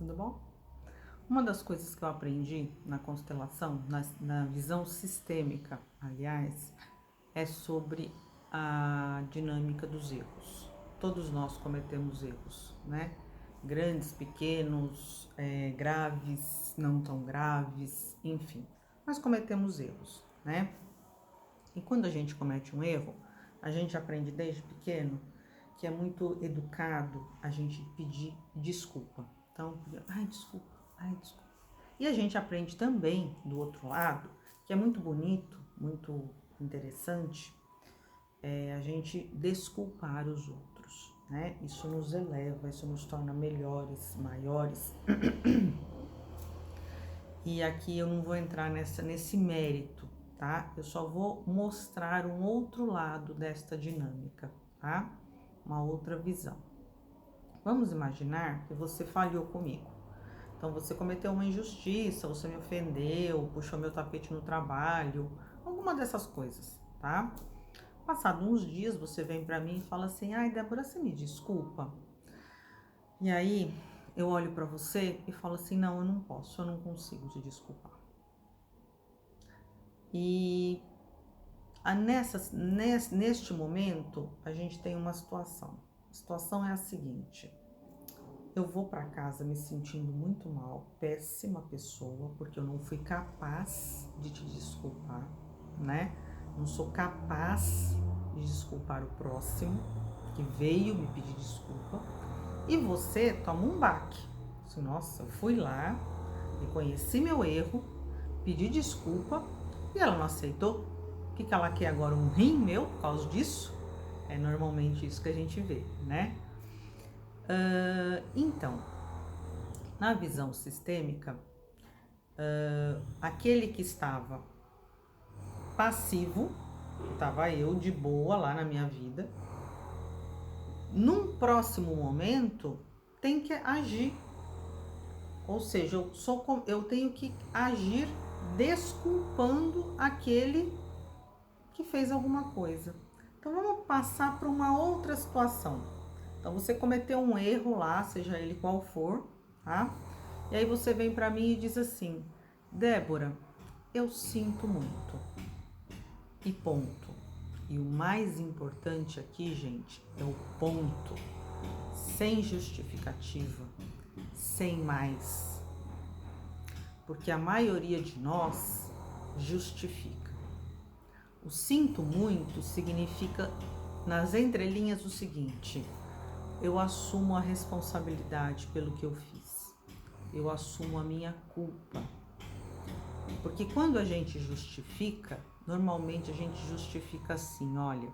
tudo bom? Uma das coisas que eu aprendi na constelação, na visão sistêmica, aliás, é sobre a dinâmica dos erros. Todos nós cometemos erros, né? Grandes, pequenos, graves, não tão graves, enfim. Nós cometemos erros, né? E quando a gente comete um erro, a gente aprende desde pequeno que é muito educado a gente pedir desculpa. Então, ai, desculpa, ai, desculpa. E a gente aprende também, do outro lado, que é muito bonito, muito interessante, a gente desculpar os outros, né? Isso nos eleva, isso nos torna melhores, maiores. E aqui eu não vou entrar nesse mérito, tá? Eu só vou mostrar um outro lado desta dinâmica, tá? Uma outra visão. Vamos imaginar que você falhou comigo. Então você cometeu uma injustiça, você me ofendeu, puxou meu tapete no trabalho, alguma dessas coisas, tá? Passado uns dias você vem pra mim e fala assim: ai, Débora, você me desculpa? E aí eu olho pra você e falo assim: não, eu não posso, eu não consigo te desculpar. E neste momento a gente tem uma situação. A situação é a seguinte: eu vou para casa me sentindo muito mal, péssima pessoa, porque eu não fui capaz de te desculpar, né? Não sou capaz de desculpar o próximo que veio me pedir desculpa. E você toma um baque. Assim, nossa, eu fui lá, reconheci meu erro, pedi desculpa e ela não aceitou. O que ela quer agora? Um rim meu por causa disso? É normalmente isso que a gente vê, né? Então, na visão sistêmica, aquele que estava passivo, que estava eu de boa lá na minha vida, num próximo momento tem que agir. Ou seja, eu tenho que agir desculpando aquele que fez alguma coisa. Então vamos passar para uma outra situação. Então você cometeu um erro lá, seja ele qual for, tá? E aí você vem para mim e diz assim: Débora, eu sinto muito. E ponto. E o mais importante aqui, gente, é o ponto. Sem justificativa, sem mais. Porque a maioria de nós justifica. O sinto muito significa, nas entrelinhas, o seguinte: eu assumo a responsabilidade pelo que eu fiz. Eu assumo a minha culpa. Porque quando a gente justifica, normalmente a gente justifica assim: olha,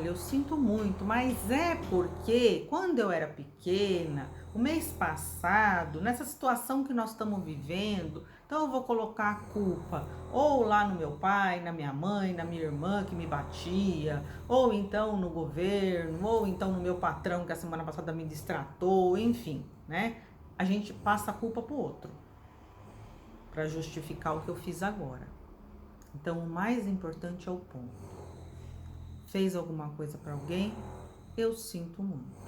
eu sinto muito, mas é porque quando eu era pequena, o mês passado, nessa situação que nós estamos vivendo, então eu vou colocar a culpa ou lá no meu pai, na minha mãe, na minha irmã que me batia, ou então no governo, ou então no meu patrão que a semana passada me distratou, enfim, né? A gente passa a culpa pro outro para justificar o que eu fiz agora. Então o mais importante é o ponto. Fez alguma coisa para alguém? Eu sinto muito.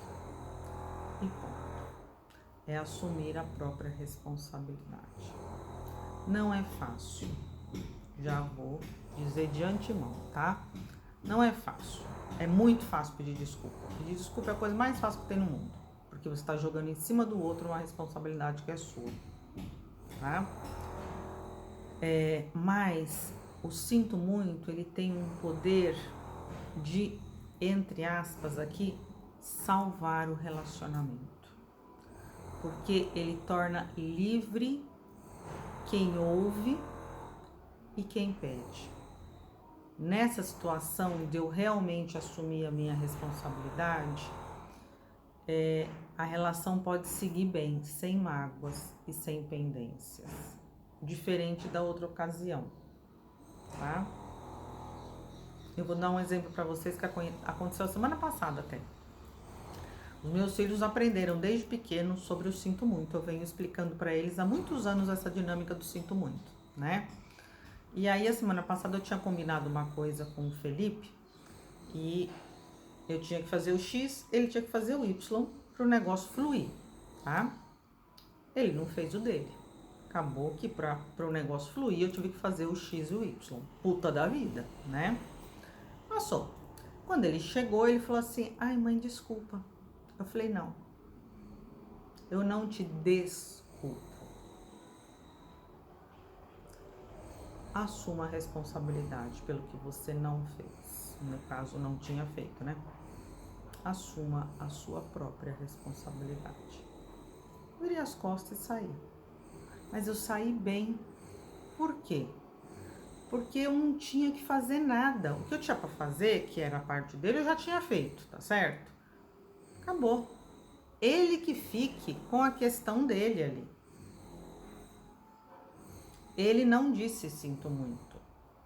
E ponto. É assumir a própria responsabilidade. Não é fácil. Já vou dizer de antemão, tá? Não é fácil. É muito fácil pedir desculpa. Pedir desculpa é a coisa mais fácil que tem no mundo. Porque você está jogando em cima do outro uma responsabilidade que é sua. Tá? Mas o sinto muito, ele tem um poder de, entre aspas aqui, salvar o relacionamento. Porque ele torna livre quem ouve e quem pede. Nessa situação de eu realmente assumir a minha responsabilidade, a relação pode seguir bem, sem mágoas e sem pendências. Diferente da outra ocasião, tá? Eu vou dar um exemplo para vocês que aconteceu semana passada até. Os meus filhos aprenderam desde pequenos sobre o sinto muito. Eu venho explicando para eles há muitos anos essa dinâmica do sinto muito, né? E aí a semana passada eu tinha combinado uma coisa com o Felipe e eu tinha que fazer o X, ele tinha que fazer o Y para o negócio fluir, tá? Ele não fez o dele. Acabou que para o negócio fluir eu tive que fazer o X e o Y. Puta da vida, né? Passou. Quando ele chegou, ele falou assim: ai, mãe, desculpa. Eu falei: não, eu não te desculpo. Assuma a responsabilidade pelo que você não fez. No caso, não tinha feito, né? Assuma a sua própria responsabilidade. Virei as costas e saí. Mas eu saí bem. Por quê? Porque eu não tinha que fazer nada. O que eu tinha para fazer, que era a parte dele, eu já tinha feito, tá certo? Acabou. Ele que fique com a questão dele ali. Ele não disse sinto muito.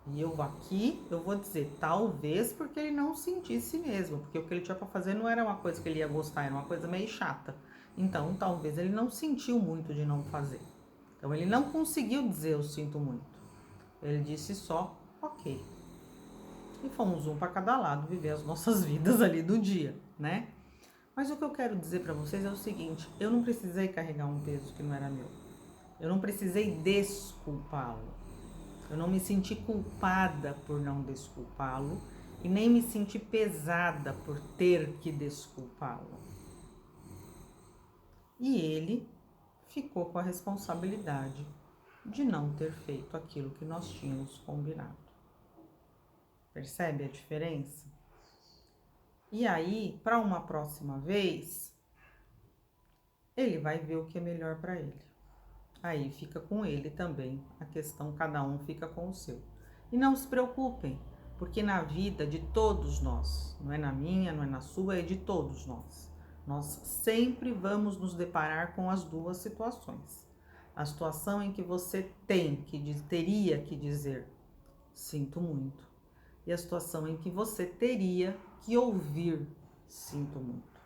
E eu aqui, eu vou dizer, talvez porque ele não sentisse mesmo. Porque o que ele tinha para fazer não era uma coisa que ele ia gostar, era uma coisa meio chata. Então, talvez ele não sentiu muito de não fazer. Então, ele não conseguiu dizer eu sinto muito. Ele disse só, ok. E fomos um para cada lado viver as nossas vidas ali do dia, né? Mas o que eu quero dizer para vocês é o seguinte: eu não precisei carregar um peso que não era meu. Eu não precisei desculpá-lo. Eu não me senti culpada por não desculpá-lo e nem me senti pesada por ter que desculpá-lo. E ele ficou com a responsabilidade de não ter feito aquilo que nós tínhamos combinado. Percebe a diferença? E aí, para uma próxima vez, ele vai ver o que é melhor para ele. Aí fica com ele também a questão, cada um fica com o seu. E não se preocupem, porque na vida de todos nós, não é na minha, não é na sua, é de todos nós sempre vamos nos deparar com as duas situações. A situação em que você teria que dizer sinto muito, e a situação em que você teria que ouvir sinto muito.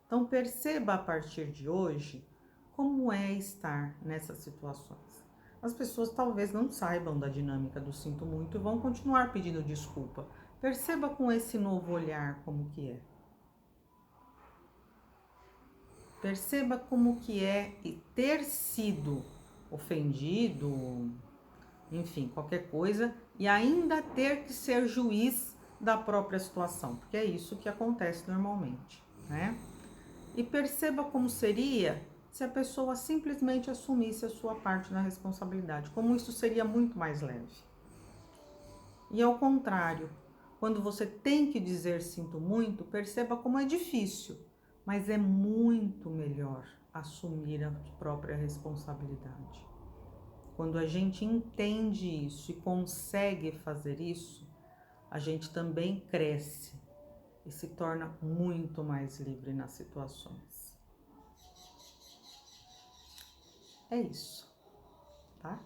Então perceba a partir de hoje como é estar nessas situações. As pessoas talvez não saibam da dinâmica do sinto muito e vão continuar pedindo desculpa. Perceba com esse novo olhar como que é. Perceba como que é ter sido ofendido, enfim, qualquer coisa, e ainda ter que ser juiz da própria situação, porque é isso que acontece normalmente, né? E perceba como seria se a pessoa simplesmente assumisse a sua parte da responsabilidade, como isso seria muito mais leve. E ao contrário, quando você tem que dizer sinto muito, perceba como é difícil, mas é muito melhor assumir a própria responsabilidade. Quando a gente entende isso e consegue fazer isso, a gente também cresce e se torna muito mais livre nas situações. É isso, tá?